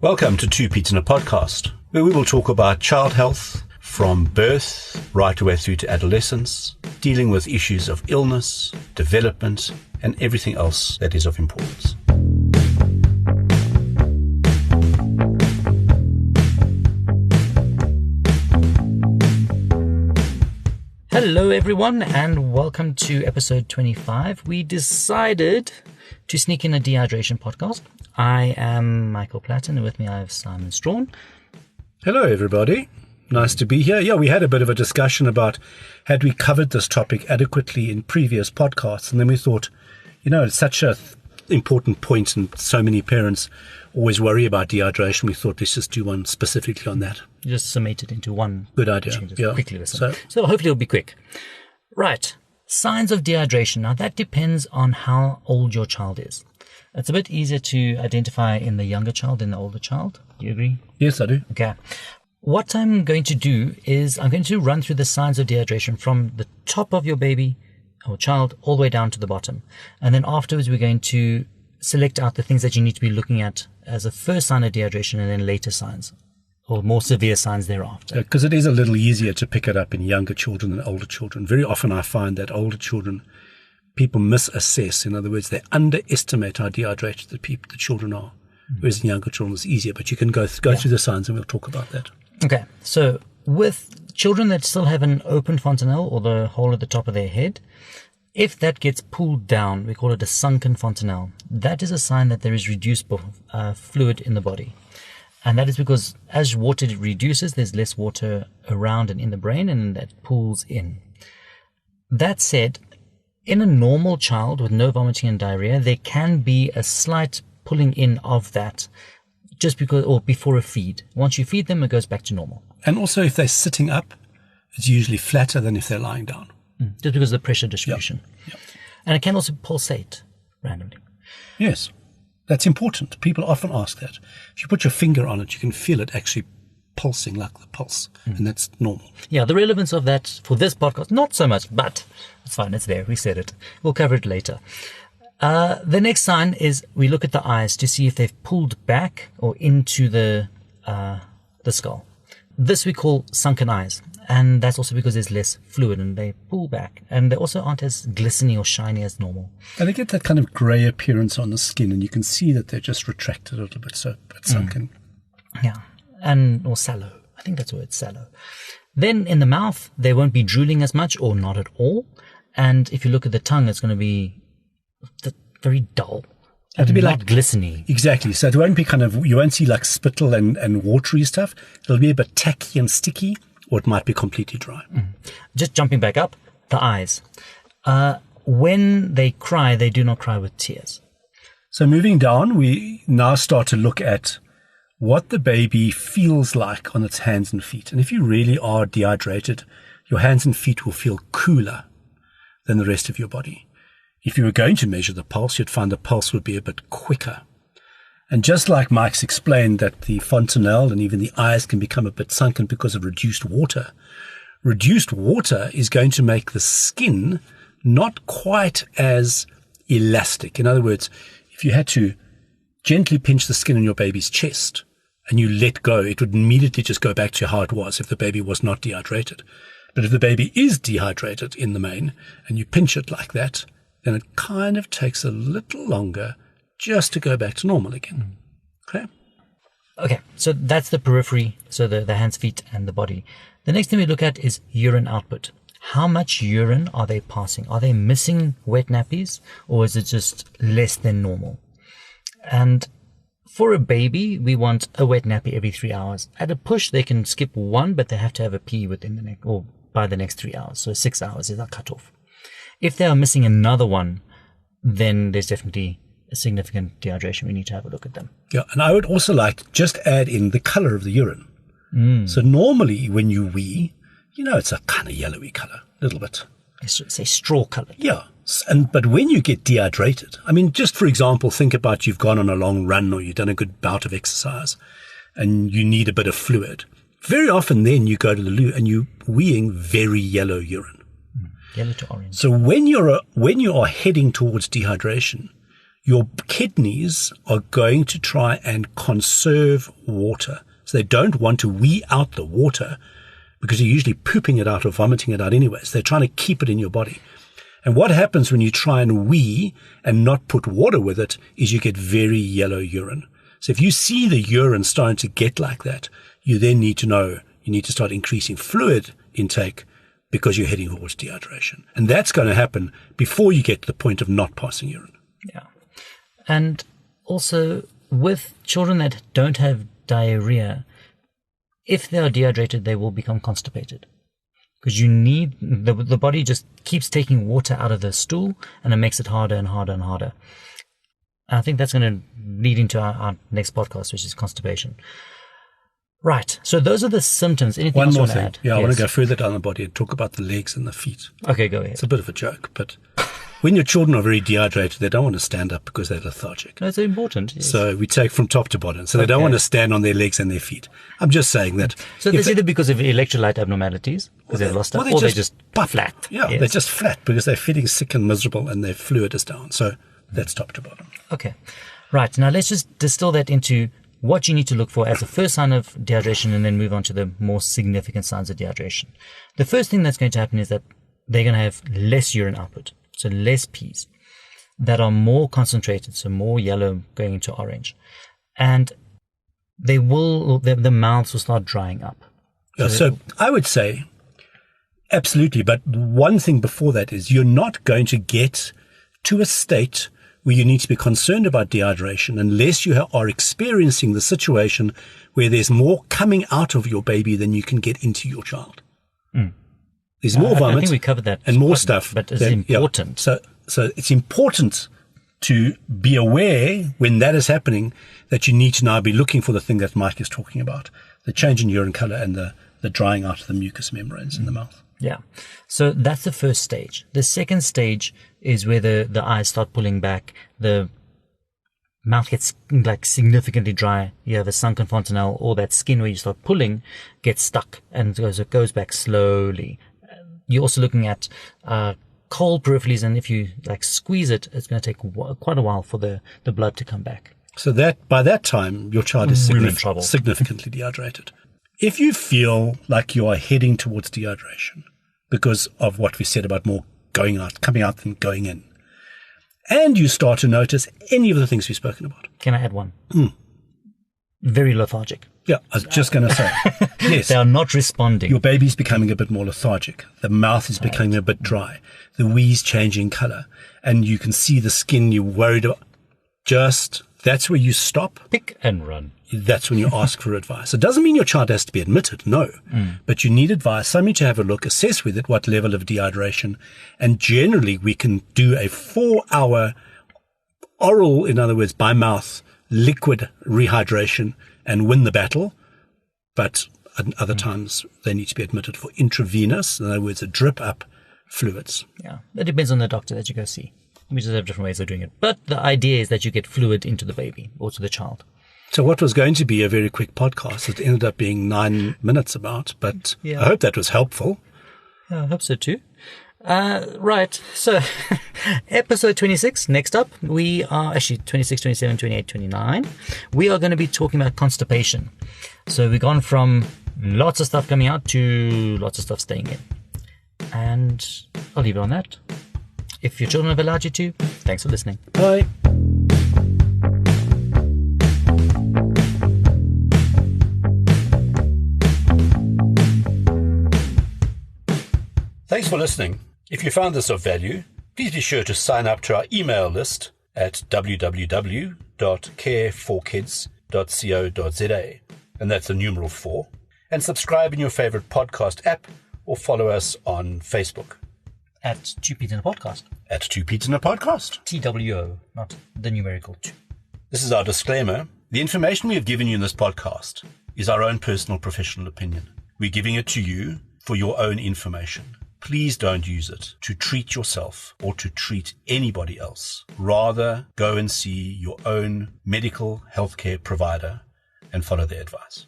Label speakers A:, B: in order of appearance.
A: Welcome to Two Pete's in a Podcast, where we will talk about child health from birth right away through to adolescence, dealing with issues of illness, development, and everything else that is of importance.
B: Hello everyone and welcome to episode 25. We decided to sneak in a dehydration podcast. I am Michael Platten and with me I have Simon Strawn.
A: Hello everybody. Nice to be here. Yeah, we had a bit of a discussion about had we covered this topic adequately in previous podcasts, and then we thought, it's such a important point and so many parents always worry about dehydration. We thought let's just do one specifically on that.
B: Just summate it into one.
A: Good idea. Yeah.
B: Quickly listen. So hopefully it'll be quick. Right. Signs of dehydration. Now that depends on how old your child is. It's a bit easier to identify in the younger child than the older child. Do you agree?
A: Yes, I do.
B: Okay. What I'm going to do is I'm going to run through the signs of dehydration from the top of your baby or child all the way down to the bottom. And then afterwards we're going to select out the things that you need to be looking at as a first sign of dehydration and then later signs or more severe signs thereafter.
A: Because it is a little easier to pick it up in younger children than older children. Very often I find that older children, people misassess. In other words, they underestimate how dehydrated the children are. Whereas in younger children it's easier. But you can go through the signs and we'll talk about that.
B: Okay, so with children that still have an open fontanelle or the hole at the top of their head, if that gets pulled down, we call it a sunken fontanelle. That is a sign that there is reduced fluid in the body. And that is because as water reduces, there's less water around and in the brain, and that pulls in. That said, in a normal child with no vomiting and diarrhea, there can be a slight pulling in of that just because, or before a feed. Once you feed them, it goes back to normal. And
A: also if they're sitting up, it's usually flatter than if they're lying down.
B: Just because of the pressure distribution.
A: Yep.
B: And it can also pulsate randomly.
A: Yes, that's important. People often ask that. If you put your finger on it, you can feel it actually pulsing like the pulse, and that's normal.
B: Yeah, the relevance of that for this podcast, not so much, but it's fine, it's there, we said it. We'll cover it later. The next sign is we look at the eyes to see if they've pulled back or into the skull. This we call sunken eyes. And that's also because there's less fluid and they pull back. And they also aren't as glistening or shiny as normal.
A: And they get that kind of grey appearance on the skin, and you can see that they're just retracted a little bit, so it's sunken.
B: Yeah. Or sallow. I think that's the word, sallow. Then in the mouth, they won't be drooling as much or not at all. And if you look at the tongue, it's going to be very dull.
A: It'll be
B: not
A: like
B: glistening.
A: Exactly. So it won't be you won't see like spittle and watery stuff. It'll be a bit tacky and sticky, or it might be completely dry.
B: Just jumping back up, the eyes. When they cry, they do not cry with tears.
A: So moving down, we now start to look at what the baby feels like on its hands and feet. And if you really are dehydrated, your hands and feet will feel cooler than the rest of your body. If you were going to measure the pulse, you'd find the pulse would be a bit quicker. And just like Mike's explained that the fontanelle and even the eyes can become a bit sunken because of reduced water is going to make the skin not quite as elastic. In other words, if you had to gently pinch the skin on your baby's chest and you let go, it would immediately just go back to how it was if the baby was not dehydrated. But if the baby is dehydrated in the main and you pinch it like that, then it kind of takes a little longer just to go back to normal again. Okay,
B: so that's the periphery, so the hands, feet, and the body. The next thing we look at is urine output. How much urine are they passing? Are they missing wet nappies, or is it just less than normal? And for a baby, we want a wet nappy every 3 hours. At a push, they can skip one, but they have to have a pee within the next, or by the next 3 hours. So 6 hours is our cutoff. If they are missing another one, then there's definitely a significant dehydration. We need to have a look at them.
A: Yeah, and I would also like to just add in the color of the urine. So normally when you wee, it's a kind of yellowy color, a little bit.
B: Say straw color.
A: Yeah, but when you get dehydrated, just for example, think about you've gone on a long run or you've done a good bout of exercise and you need a bit of fluid. Very often then you go to the loo and you're weeing very yellow urine.
B: Yellow to orange.
A: So when you are heading towards dehydration, your kidneys are going to try and conserve water. So they don't want to wee out the water because you're usually pooping it out or vomiting it out anyway. So they're trying to keep it in your body. And what happens when you try and wee and not put water with it is you get very yellow urine. So if you see the urine starting to get like that, you then need to know you need to start increasing fluid intake because you're heading towards dehydration. And that's going to happen before you get to the point of not passing urine.
B: Yeah. And also with children that don't have diarrhea, if they are dehydrated, they will become constipated. Because you need, the body just keeps taking water out of the stool and it makes it harder and harder and harder. I think that's going to lead into our next podcast, which is constipation. Right. So those are the symptoms. Anything else you want to add?
A: Yeah, I want to go further down the body and talk about the legs and the feet.
B: Okay, go ahead.
A: It's a bit of a joke, but when your children are very dehydrated, they don't want to stand up because they're lethargic.
B: That's important. Yes.
A: So we take from top to bottom. So they don't want to stand on their legs and their feet. I'm just saying that.
B: So it's either because of electrolyte abnormalities, because they've lost stuff, or they're just flat.
A: Yeah, yes. They're just flat because they're feeling sick and miserable and their fluid is down. So that's top to bottom.
B: Okay. Right. Now let's just distill that into what you need to look for as a first sign of dehydration and then move on to the more significant signs of dehydration. The first thing that's going to happen is that they're going to have less urine output, so less pees that are more concentrated, so more yellow going into orange. And the mouths will start drying up.
A: So I would say absolutely. But one thing before that is you're not going to get to a state where you need to be concerned about dehydration unless you are experiencing the situation where there's more coming out of your baby than you can get into your child. There's more vomit.
B: I think we covered that.
A: And more stuff.
B: But it's important.
A: Yeah. So it's important to be aware when that is happening that you need to now be looking for the thing that Mike is talking about, the change in urine color and the drying out of the mucous membranes in the mouth.
B: Yeah. So that's the first stage. The second stage is where the eyes start pulling back, the mouth gets like significantly dry, you have a sunken fontanelle, or that skin where you start pulling gets stuck and it goes back slowly. You're also looking at cold peripheries, and if you like squeeze it, it's going to take quite a while for the blood to come back.
A: So that by that time, your child is significantly dehydrated. If you feel like you are heading towards dehydration because of what we said about more coming out than going in, and you start to notice any of the things we've spoken about.
B: Can I add one? Very lethargic.
A: Yeah, I was just going to say. Yes.
B: They are not responding.
A: Your baby's becoming a bit more lethargic. The mouth is becoming a bit dry. The wee's changing color. And you can see the skin you're worried about. That's where you stop.
B: Pick and run.
A: That's when you ask for advice. It doesn't mean your child has to be admitted, no. But you need advice, somebody to have a look, assess with it what level of dehydration. And generally, we can do a 4-hour oral, in other words, by mouth, liquid rehydration and win the battle. But at other times, they need to be admitted for intravenous, in other words, a drip up fluids.
B: Yeah, that depends on the doctor that you go see. We just have different ways of doing it. But the idea is that you get fluid into the baby or to the child.
A: So what was going to be a very quick podcast, it ended up being 9 minutes about, but I hope that was helpful.
B: Yeah, I hope so too. Right. So episode 26, next up, we are actually 26, 27, 28, 29. We are going to be talking about constipation. So we've gone from lots of stuff coming out to lots of stuff staying in. And I'll leave it on that. If your children have allowed you to, thanks for listening.
A: Bye. Thanks for listening. If you found this of value, please be sure to sign up to our email list at www.careforkids.co.za, and that's the numeral 4, and subscribe in your favorite podcast app or follow us on Facebook.
B: At 2 Pete in a Podcast.
A: At 2 Pete in a Podcast.
B: TWO, not the numerical 2.
A: This is our disclaimer. The information we have given you in this podcast is our own personal professional opinion. We're giving it to you for your own information. Please don't use it to treat yourself or to treat anybody else. Rather, go and see your own medical healthcare provider and follow their advice.